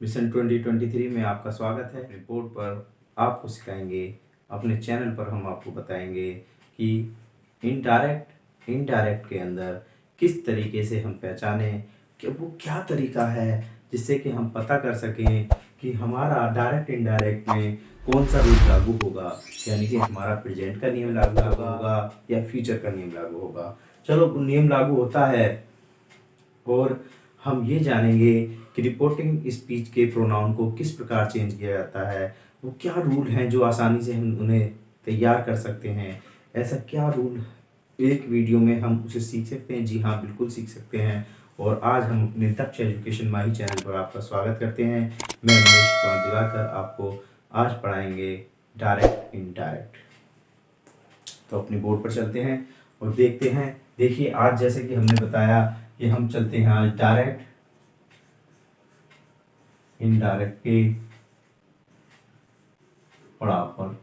Mission 2023 में आपका स्वागत है। रिपोर्ट पर आपको सिखाएंगे, अपने चैनल पर हम आपको बताएंगे कि इनडायरेक्ट के अंदर किस तरीके से हम पहचानें कि वो क्या तरीका है जिससे कि हम पता कर सकें कि हमारा डायरेक्ट इनडायरेक्ट में कौन सा रूल लागू होगा, यानी कि हमारा प्रेजेंट का नियम लागू होगा या फ्यूचर का नियम लागू होगा। चलो नियम लागू होता है और हम ये जानेंगे कि रिपोर्टिंग स्पीच के प्रोनाउन को किस प्रकार चेंज किया जाता है, वो क्या रूल हैं जो आसानी से हम उन्हें तैयार कर सकते हैं। ऐसा क्या रूल एक वीडियो में हम उसे सीख सकते हैं? जी हाँ, बिल्कुल सीख सकते हैं। और आज हम अपने दक्ष एजुकेशन माही चैनल पर आपका स्वागत करते हैं। मैं मनीष कुमार दिवाकर आपको आज पढ़ाएंगे डायरेक्ट इनडायरेक्ट। तो अपने बोर्ड पर चलते हैं और देखते हैं। देखिए, आज जैसे कि हमने बताया कि हम चलते हैं आज डायरेक्ट इनडायरेक्ट के पड़ाव पर।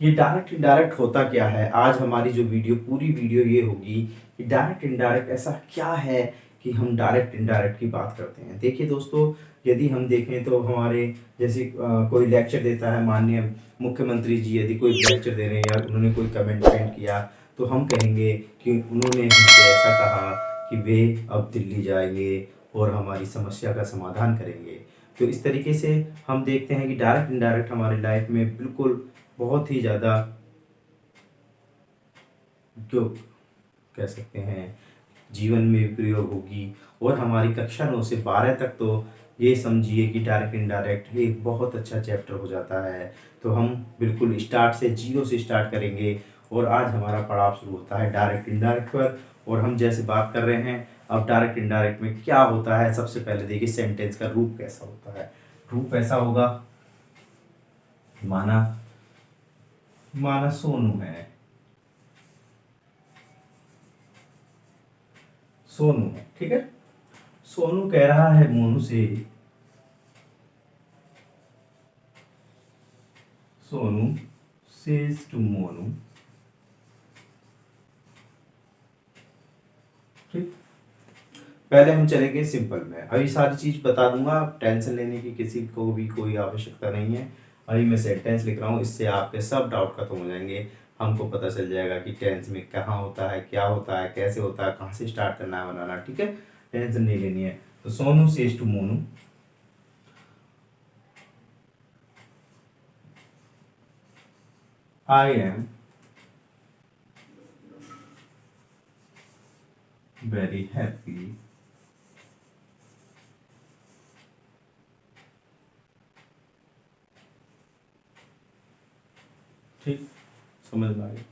ये डायरेक्ट इनडायरेक्ट होता क्या है? आज हमारी जो पूरी वीडियो ये होगी कि डायरेक्ट इनडायरेक्ट ऐसा क्या है कि हम डायरेक्ट इनडायरेक्ट की बात करते हैं। देखिए दोस्तों, यदि हम देखें तो हमारे जैसे कोई लेक्चर देता है, माननीय मुख्यमंत्री जी यदि कोई लेक्चर दे रहे हैं या उन्होंने कोई कमेंटमेंट किया, तो हम कहेंगे कि उन्होंने हमसे ऐसा कहा कि वे अब दिल्ली जाएंगे और हमारी समस्या का समाधान करेंगे। तो इस तरीके से हम देखते हैं कि डायरेक्ट इनडायरेक्ट हमारी लाइफ में बिल्कुल बहुत ही ज़्यादा जो कह सकते हैं जीवन में प्रयोग होगी। और हमारी कक्षा 9 से 12 तक तो ये समझिए कि डायरेक्ट इनडायरेक्ट एक बहुत अच्छा चैप्टर हो जाता है। तो हम बिल्कुल स्टार्ट से जीरो से स्टार्ट करेंगे और आज हमारा पड़ाव शुरू होता है डायरेक्ट इनडायरेक्ट पर। और हम जैसे बात कर रहे हैं अब डायरेक्ट इनडायरेक्ट में क्या होता है, सबसे पहले देखिए सेंटेंस का रूप कैसा होता है। रूप ऐसा होगा, माना सोनू है, सोनू है, ठीक है। सोनू कह रहा है मोनू से, सोनू सेज टू मोनू, ठीक। पहले हम चलेंगे सिंपल में। अभी सारी चीज बता दूंगा, टेंशन लेने की किसी को भी कोई आवश्यकता नहीं है। अभी मैं सेंटेंस लिख रहा हूँ, इससे आपके सब डाउट खत्म हो जाएंगे। हमको पता चल जाएगा कि टेंस में कहाँ होता है, क्या होता है, कैसे होता है, कहाँ से स्टार्ट करना है बनाना, ठीक है। टेंशन नहीं लेनी है। तो Sonu says to Monu, I am very happy ठीक, समझ में आ गया।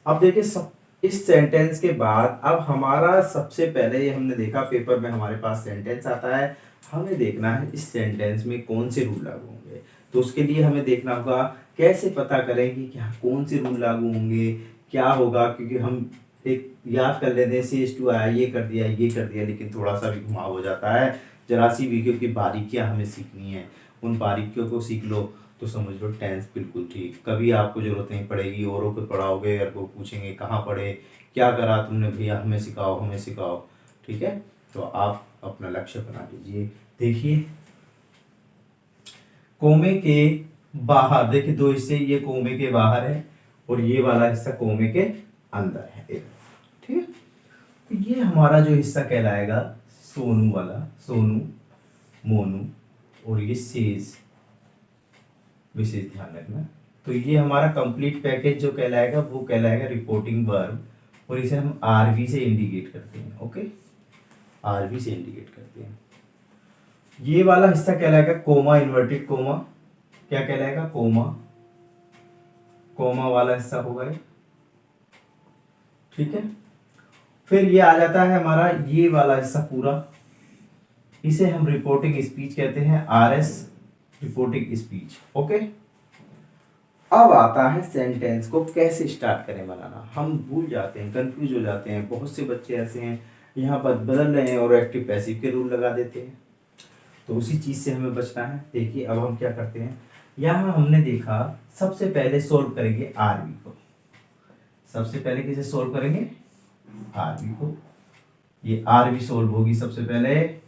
अब देखिए सब इस सेंटेंस के बाद अब हमारा सबसे पहले ये हमने देखा पेपर में हमारे पास सेंटेंस आता है, हमें देखना है इस सेंटेंस में कौन से रूल लागू होंगे। तो उसके लिए हमें देखना होगा कैसे पता करें कि क्या कौन से रूल लागू होंगे, क्या होगा। क्योंकि हम एक याद कर लेते हैं सीएच टू आया, ये कर दिया, ये कर दिया, लेकिन थोड़ा सा भी घुमाव हो जाता है जरा सी भी, क्योंकि बारीकियां हमें सीखनी है। उन बारीकियों को सीख लो तो समझ लो टेंस बिल्कुल ठीक। कभी आपको जरूरत नहीं पड़ेगी, औरों को पढ़ाओगे और वो पूछेंगे कहाँ पढ़े, क्या करा तुमने भैया, हमें सिखाओ हमें सिखाओ, ठीक है। तो आप अपना लक्ष्य बना लीजिए। देखिए कोमे के बाहर, देखिए दो हिस्से, ये कोमे के बाहर है और ये वाला हिस्सा कोमे के अंदर है, ठीक है। तो ये हमारा जो हिस्सा कहलाएगा सोनू वाला, सोनू मोनू, और ये शेष, विशेष ध्यान रखना। तो ये हमारा कंप्लीट पैकेज जो कहलाएगा वो कहलाएगा रिपोर्टिंग वर्ब, और इसे हम आरवी से इंडिकेट करते हैं, ओके, आरवी से इंडिकेट करते हैं। ये वाला हिस्सा कहलाएगा कोमा, इन्वर्टेड कोमा, क्या कहलाएगा, कोमा, कोमा वाला हिस्सा होगा ये, ठीक है। फिर ये आ जाता है हमारा ये वाला हिस्सा पूरा, इसे हम रिपोर्टिंग स्पीच कहते हैं, आरएस, रिपोर्टिंग स्पीच, ओके। अब आता है सेंटेंस को कैसे स्टार्ट करें बनाना। हम भूल जाते हैं, कंफ्यूज हो जाते हैं, बहुत से बच्चे ऐसे हैं यहाँ पर बदल रहे हैं और एक्टिव पैसिव के रूल लगा देते हैं। तो उसी चीज से हमें बचना है। देखिए अब हम क्या करते हैं, यहाँ हमने देखा सबसे पहले सोल्व करेंगे आरवी को। सबसे पहले किसे सोल्व करेंगे, आरवी को। ये आरवी सोल्व होगी सबसे पहले,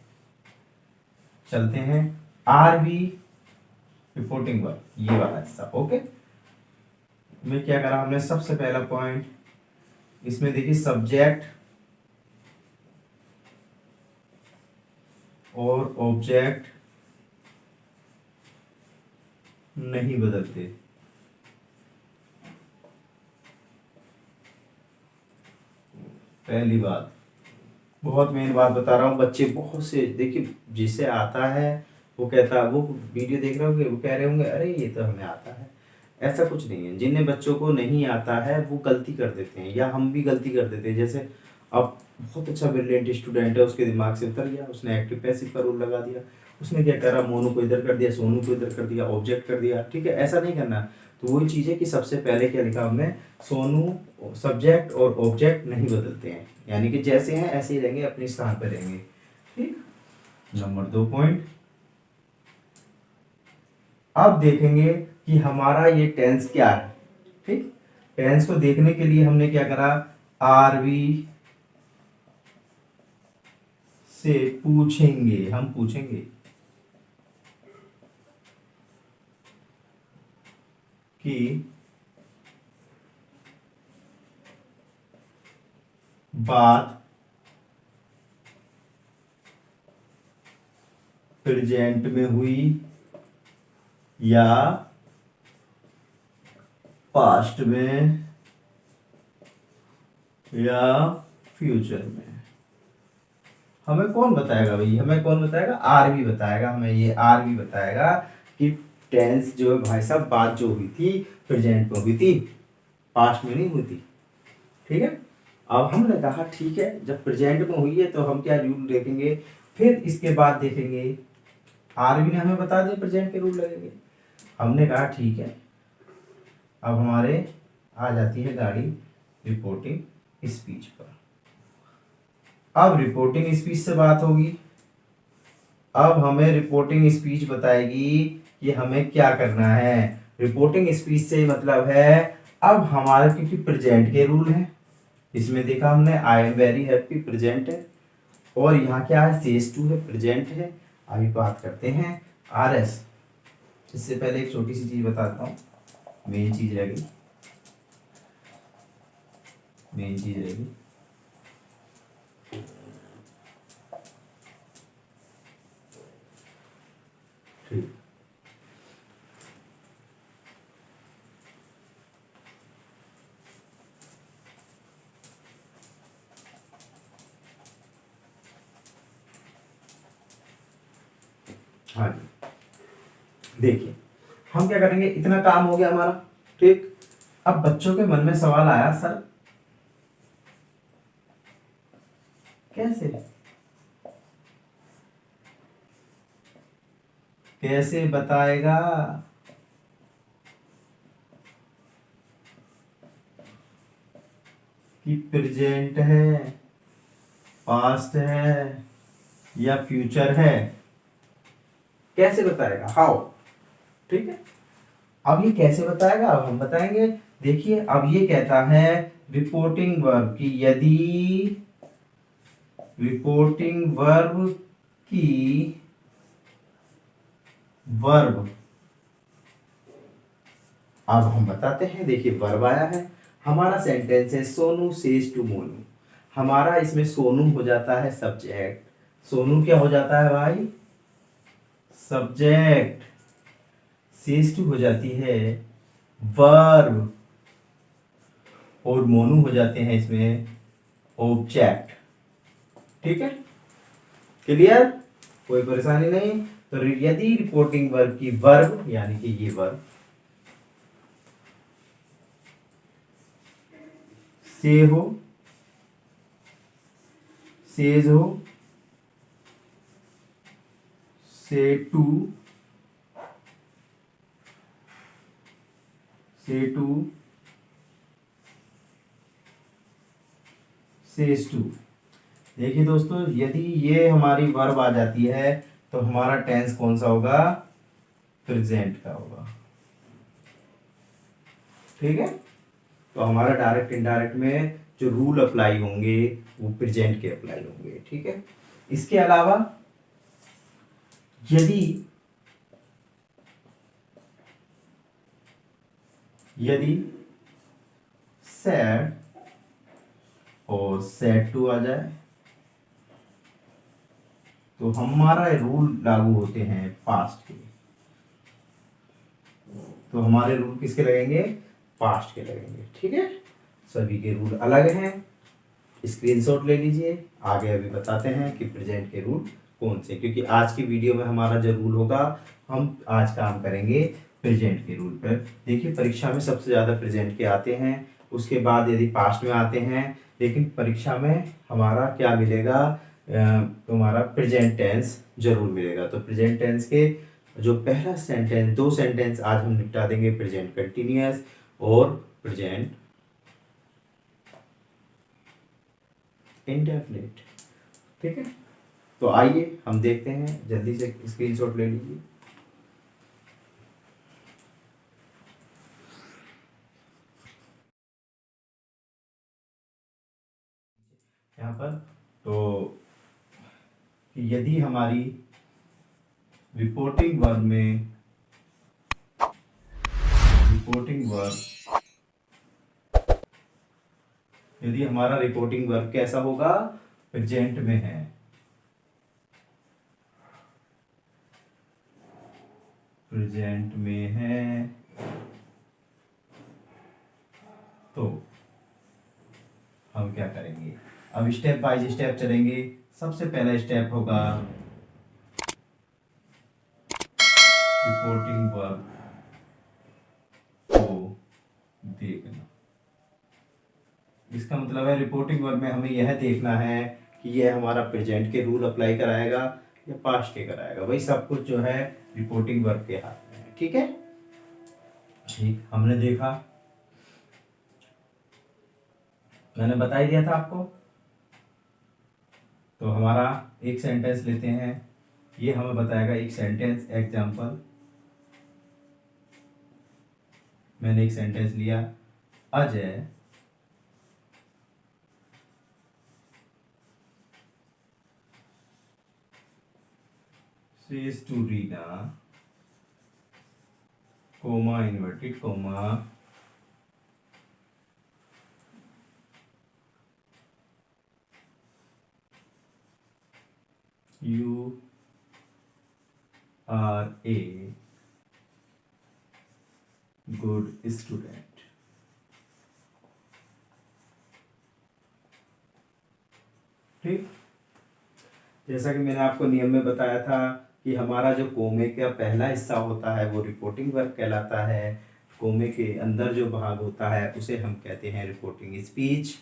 चलते हैं आर बी रिपोर्टिंग वर्ब, ये वाला हिस्सा। ओके, में क्या करा हमने, सबसे पहला पॉइंट इसमें देखिए सब्जेक्ट और ऑब्जेक्ट नहीं बदलते। पहली बात, बहुत मेन बात बता रहा हूँ, बच्चे बहुत से देखिए जिसे आता है वो कहता है, वो वीडियो देख रहे होंगे, वो कह रहे होंगे अरे ये तो हमें आता है। ऐसा कुछ नहीं है, जिन्हें बच्चों को नहीं आता है वो गलती कर देते हैं, या हम भी गलती कर देते हैं। जैसे अब बहुत अच्छा ब्रिलियंट स्टूडेंट है, उसके दिमाग से उतर गया, उसने एक्टिव पैसिव का रूल लगा दिया, उसने क्या करा, मोनू को इधर कर दिया, सोनू को इधर कर दिया, ऑब्जेक्ट कर दिया। ठीक है, ऐसा नहीं करना। तो वही चीज़ है कि सबसे पहले क्या लिखा हमने, सोनू सब्जेक्ट और ऑब्जेक्ट नहीं बदलते हैं, यानी कि जैसे हैं ऐसे ही रहेंगे, अपने स्थान पर रहेंगे। ठीक, नंबर 2 पॉइंट, अब देखेंगे कि हमारा ये टेंस क्या है। ठीक, टेंस को देखने के लिए हमने क्या करा, आरवी से पूछेंगे, हम पूछेंगे कि बात प्रेजेंट में हुई या पास्ट में या फ्यूचर में। हमें कौन बताएगा भाई, हमें कौन बताएगा, आरवी बताएगा, हमें ये आरवी बताएगा कि टेंस जो है भाई साहब, बात जो हुई थी प्रेजेंट में हुई थी, पास्ट में नहीं हुई थी। ठीक है, अब हमने कहा ठीक है, जब प्रेजेंट में हुई है तो हम क्या रूल देखेंगे, फिर इसके बाद देखेंगे, आरवी ने हमें बता दिया प्रेजेंट के रूल लगेंगे। हमने कहा ठीक है, अब हमारे आ जाती है गाड़ी रिपोर्टिंग स्पीच पर। अब रिपोर्टिंग स्पीच से बात होगी, अब हमें रिपोर्टिंग स्पीच बताएगी कि हमें क्या करना है। रिपोर्टिंग स्पीच से मतलब है, अब हमारे क्योंकि प्रेजेंट के रूल हैं, इसमें देखा हमने आई एम वेरी हैप्पी प्रेजेंट है, और यहाँ क्या है, सेज टू है, प्रेजेंट है। अभी बात करते हैं आर एस। इससे पहले एक छोटी सी चीज बताता हूँ, मेन चीज रहेगी, मेन चीज रहेगी। ठीक, हाँ जी, देखिए हम क्या करेंगे, इतना काम हो गया हमारा। ठीक, अब बच्चों के मन में सवाल आया, सर कैसे कैसे बताएगा कि प्रेजेंट है, पास्ट है या फ्यूचर है, कैसे बताएगा, हाउ। ठीक है, अब ये कैसे बताएगा, अब हम बताएंगे। देखिए अब ये कहता है रिपोर्टिंग वर्ब की, यदि रिपोर्टिंग वर्ब की वर्ब, अब हम बताते हैं। देखिए वर्ब आया है, हमारा सेंटेंस है सोनू सेज टू मोनू, हमारा इसमें सोनू हो जाता है सब्जेक्ट, सोनू क्या हो जाता है भाई, सब्जेक्ट, सेज टू हो जाती है वर्ब, और मोनू हो जाते हैं इसमें ऑब्जेक्ट। ठीक है, क्लियर, कोई परेशानी नहीं। तो यदि रिपोर्टिंग वर्ब की वर्ब, यानी कि ये वर्ब से हो, सेज हो, से टू, से टू, सेज टू। देखिए दोस्तों, यदि ये हमारी वर्ब आ जाती है तो हमारा टेंस कौन सा होगा, प्रेजेंट का होगा। ठीक है, तो हमारा डायरेक्ट इनडायरेक्ट में जो रूल अप्लाई होंगे वो प्रेजेंट के अप्लाई होंगे। ठीक है, इसके अलावा यदि यदि सेड और सेड टू आ जाए तो हमारा रूल लागू होते हैं पास्ट के। तो हमारे रूल किसके लगेंगे? पास्ट के लगेंगे। ठीक है, सभी के रूल अलग हैं, स्क्रीनशॉट ले लीजिए। आगे अभी बताते हैं कि प्रेजेंट के रूल कौन से, क्योंकि आज की वीडियो में हमारा जो रूल होगा, हम आज काम करेंगे प्रेजेंट के रूल पर। देखिए परीक्षा में सबसे ज़्यादा प्रेजेंट के आते हैं, उसके बाद यदि पास्ट में आते हैं, लेकिन परीक्षा में हमारा क्या मिलेगा? तुम्हारा प्रेजेंट टेंस जरूर मिलेगा। तो प्रेजेंट टेंस के जो पहला सेंटेंस, दो सेंटेंस आज हम निपटा देंगे, प्रेजेंट कंटिन्यूअस और प्रेजेंट इंडेफिनिट। ठीक है, तो आइए हम देखते हैं, जल्दी से स्क्रीनशॉट ले लीजिए। यहाँ पर तो यदि हमारी रिपोर्टिंग वर्ब में यदि हमारा रिपोर्टिंग वर्ब कैसा होगा? प्रेजेंट में है। प्रेजेंट में है तो हम क्या करेंगे? अब स्टेप बाय स्टेप चलेंगे। सबसे पहला स्टेप होगा रिपोर्टिंग वर्ब को देखना। इसका मतलब है रिपोर्टिंग वर्ब में हमें यह देखना है कि यह हमारा प्रेजेंट के रूल अप्लाई कराएगा या पास्ट के कराएगा। वही सब कुछ जो है रिपोर्टिंग वर्ब के हाथ में है। ठीक है, ठीक, हमने देखा, मैंने बता ही दिया था आपको। तो हमारा एक सेंटेंस लेते हैं, ये हमें बताएगा एक सेंटेंस एग्जाम्पल। मैंने एक सेंटेंस लिया, Ajay says to Rina, comma inverted comma, you are a good student। ठीक, जैसा कि मैंने आपको नियम में बताया था कि हमारा जो कोमे का पहला हिस्सा होता है वो रिपोर्टिंग वर्ब कहलाता है। कोमे के अंदर जो भाग होता है उसे हम कहते हैं रिपोर्टिंग स्पीच।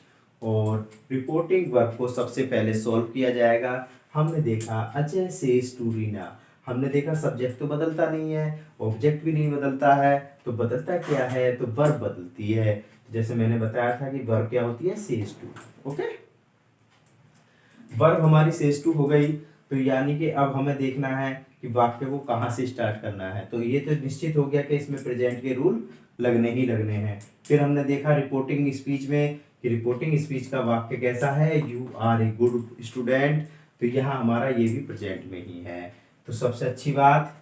और रिपोर्टिंग वर्ब को सबसे पहले सॉल्व किया जाएगा। हमने देखा अजय सेज टू रीना, हमने देखा सब्जेक्ट तो बदलता नहीं है, ऑब्जेक्ट भी नहीं बदलता है, तो बदलता क्या है? तो वर्ब बदलती है। जैसे मैंने बताया था कि वर्ब क्या होती है? Says to. ओके, वर्ब हमारी सेज टू हो गई, तो यानी कि अब हमें देखना है कि वाक्य को कहाँ से स्टार्ट करना है। तो ये तो निश्चित हो गया कि इसमें प्रेजेंट के रूल लगने ही लगने हैं। फिर हमने देखा रिपोर्टिंग स्पीच में कि रिपोर्टिंग स्पीच का वाक्य कैसा है? You are a good student. तो यहाँ हमारा ये भी प्रेजेंट में ही है। तो सबसे अच्छी बात,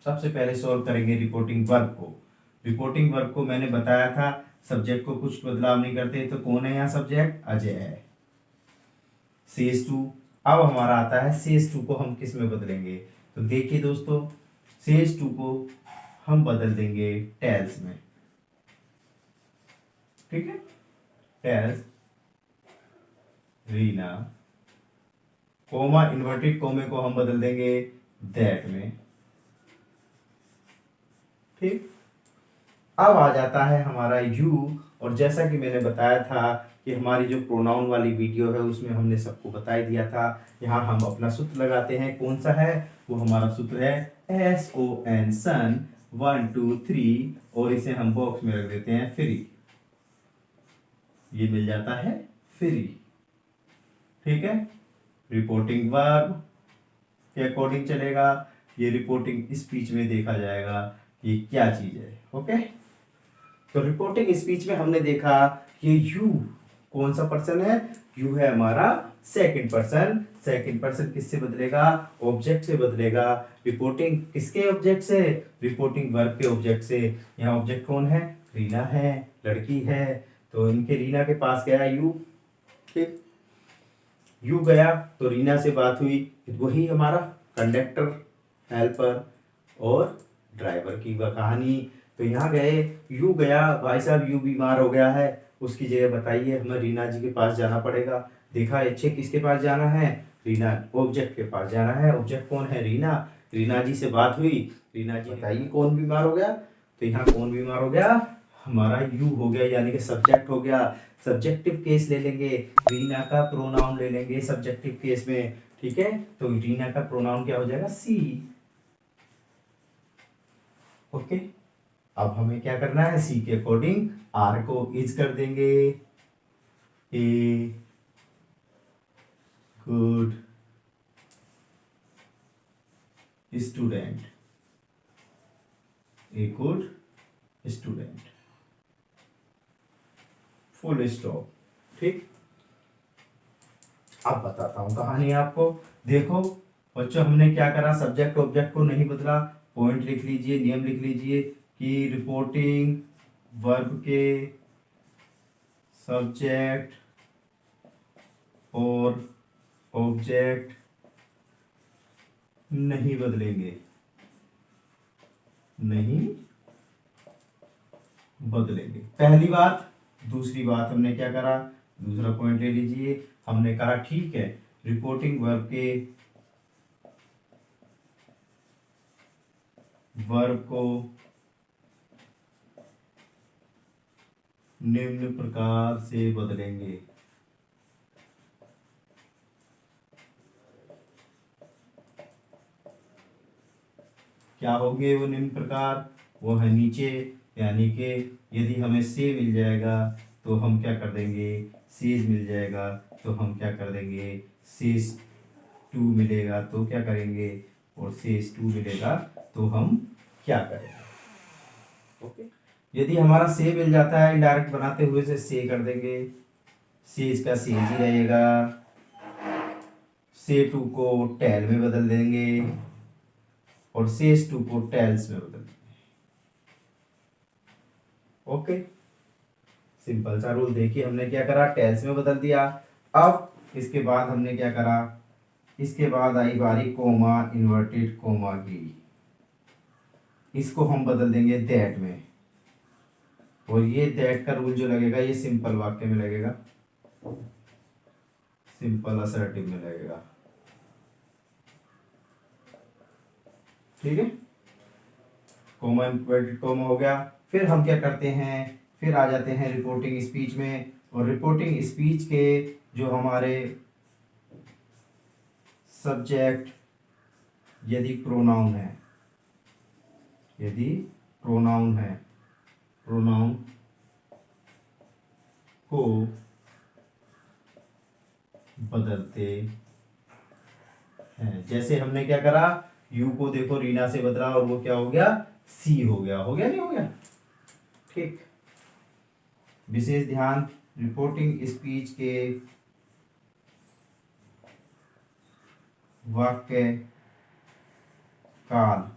सबसे पहले सॉल्व करेंगे रिपोर्टिंग वर्ब को। रिपोर्टिंग वर्ब को मैंने बताया था सब्जेक्ट को कुछ बदलाव नहीं करते। तो कौन है यहाँ सब्जेक्ट? अजय है। सेज टू, अब हमारा आता है सेज टू को हम किस में बदलेंगे? तो देखिए दोस्तों, सेज टू को हम बदल देंगे टेल्स में। ठीक है, टेल्स रीना, कोमा इन्वर्टेड कोमे को हम बदल देंगे दैट में। ठीक, अब आ जाता है हमारा यू। और जैसा कि मैंने बताया था कि हमारी जो प्रोनाउन वाली वीडियो है उसमें हमने सबको बता ही दिया था। यहाँ हम अपना सूत्र लगाते हैं, कौन सा है? वो हमारा सूत्र है SON, सन, 1 2 3, और इसे हम बॉक्स में रख देते हैं फ्री। ये मिल जाता है फ्री। ठीक है, रिपोर्टिंग वर्ब के अकॉर्डिंग चलेगा, ये रिपोर्टिंग स्पीच में देखा जाएगा ये क्या चीज है। ओके, तो रिपोर्टिंग स्पीच में हमने देखा कि यू कौन सा पर्सन है? यू है हमारा सेकंड पर्सन किससे बदलेगा? ऑब्जेक्ट से बदलेगा। रिपोर्टिंग किसके ऑब्जेक्ट से? रिपोर्टिंग वर्ब के ऑब्जेक्ट से। यहाँ ऑब्जेक्ट कौन है? रीना है, लड़की है। तो इनके रीना के पास गया यू, ठीक, यू गया तो रीना से बात हुई, वही हमारा कंडक्टर, हेल्पर और ड्राइवर की वह कहानी। तो यहाँ गए, यू गया, भाई साहब यू बीमार हो गया है, उसकी जगह बताइए, हमें रीना जी के पास जाना पड़ेगा। देखा अच्छे किसके पास जाना है? रीना ऑब्जेक्ट के पास जाना है। ऑब्जेक्ट कौन है? रीना। रीना जी से बात हुई, रीना जी बताइए कौन बीमार हो गया? तो यहाँ कौन बीमार हो गया? हमारा यू हो गया, यानी कि सब्जेक्ट हो गया। सब्जेक्टिव केस ले लेंगे, रीना का प्रोनाउन ले लेंगे सब्जेक्टिव केस में, ठीक है। तो रीना का प्रोनाउन क्या हो जाएगा? सी। ओके, अब हमें क्या करना है? सी के अकॉर्डिंग आर को इज कर देंगे। ए गुड स्टूडेंट, ए गुड स्टूडेंट, फुल स्टॉप, ठीक। अब बताता हूं कहानी आपको। देखो बच्चों, हमने क्या करा? सब्जेक्ट ऑब्जेक्ट को नहीं बदला। पॉइंट लिख लीजिए, नियम लिख लीजिए कि रिपोर्टिंग वर्ब के सब्जेक्ट और ऑब्जेक्ट नहीं बदलेंगे, नहीं बदलेंगे, पहली बात। दूसरी बात हमने क्या करा? दूसरा पॉइंट ले लीजिए, हमने कहा ठीक है, रिपोर्टिंग वर्ब को निम्न प्रकार से बदलेंगे। क्या होंगे वो निम्न प्रकार? वो है नीचे, यानी कि यदि हमें से मिल जाएगा तो हम क्या कर देंगे? सेज मिल जाएगा तो हम क्या कर देंगे? सेज टू मिलेगा तो क्या करेंगे? और सेज टू मिलेगा तो हम क्या करेंगे? ओके, यदि हमारा से मिल जाता है इनडायरेक्ट बनाते हुए से कर देंगे, सेज का सेज ही रहेगा। से टू को टेल में बदल देंगे और सेज टू को टेल्स में बदल देंगे। ओके, सिंपल सा रूल। देखिए हमने क्या करा? टेल्स में बदल दिया। अब इसके बाद हमने क्या करा? इसके बाद आई बारी कोमा, इन्वर्टेड कोमा की, इसको हम बदल देंगे दैट में। और ये दैट का रूल जो लगेगा ये सिंपल वाक्य में लगेगा, सिंपल असर्टिव में लगेगा, ठीक है। कोमा, इन्वर्टेड कोमा हो गया। फिर हम क्या करते हैं? फिर आ जाते हैं रिपोर्टिंग स्पीच में। और रिपोर्टिंग स्पीच के जो हमारे सब्जेक्ट यदि प्रोनाउन है, यदि प्रोनाउन है, प्रोनाउन को बदलते हैं। जैसे हमने क्या करा? यू को देखो रीना से बदला और वो क्या हो गया? सी हो गया। हो गया नहीं हो गया? ठीक। विशेष ध्यान, रिपोर्टिंग स्पीच के वाक्य काल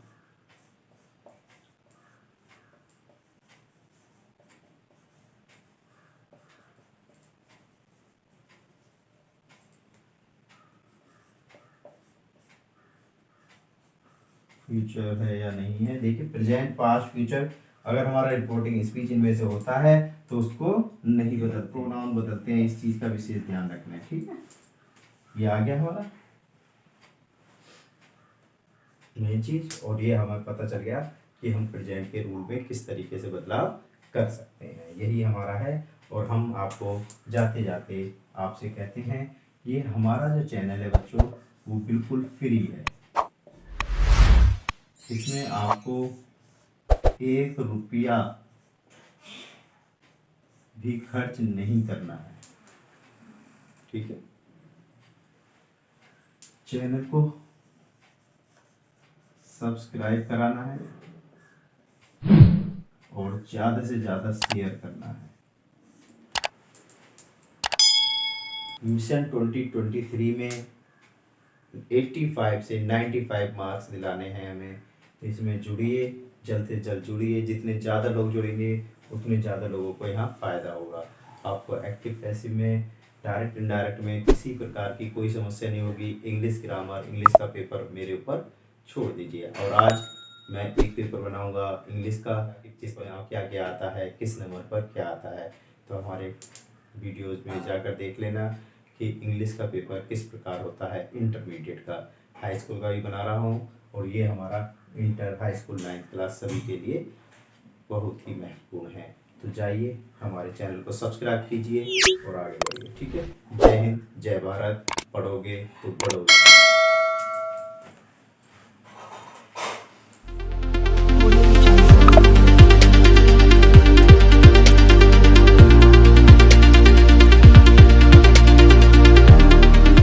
फ्यूचर है या नहीं है। देखिए प्रेजेंट, पास्ट, फ्यूचर, अगर हमारा रिपोर्टिंग स्पीच इनमें से होता है तो उसको नहीं बदल, प्रोनाउन बदलते हैं। इस चीज का विशेष ध्यान रखना है, ठीक है। ये आ गया हमारा मेन चीज। और ये हमें पता चल गया कि हम प्रेजेंट के रूल में किस तरीके से बदलाव कर सकते हैं। यही हमारा है। और हम आपको जाते जाते आपसे कहते हैं, ये हमारा जो चैनल है बच्चों वो बिल्कुल फ्री है। इसमें आपको 1 रुपया भी खर्च नहीं करना है, ठीक है। चैनल को सब्सक्राइब कराना है और ज्यादा से ज्यादा शेयर करना है। मिशन 2023 में 85 से 95 मार्क्स दिलाने हैं हमें। इसमें जुड़िए, जल्द से जल्द जुड़िए। जितने ज़्यादा लोग जुड़ेंगे उतने ज़्यादा लोगों को यहाँ फ़ायदा होगा। आपको एक्टिव पैसिव में, डायरेक्ट इनडायरेक्ट में किसी प्रकार की कोई समस्या नहीं होगी। इंग्लिश ग्रामर, इंग्लिश का पेपर मेरे ऊपर छोड़ दीजिए। और आज मैं एक पेपर बनाऊंगा इंग्लिश का, जिस पर क्या क्या आता है, किस नंबर पर क्या आता है। तो हमारे वीडियोज़ में जाकर देख लेना कि इंग्लिश का पेपर किस प्रकार होता है। इंटरमीडिएट का, हाई स्कूल का भी बना रहा हूँ, और ये हमारा inter, high school, 9th class सभी के लिए बहुत ही महत्वपूर्ण है। तो जाइए हमारे चैनल को सब्सक्राइब कीजिए और आगे बढ़िए। ठीक है। जय हिंद, जय भारत। पढ़ोगे तो पढ़ोगे।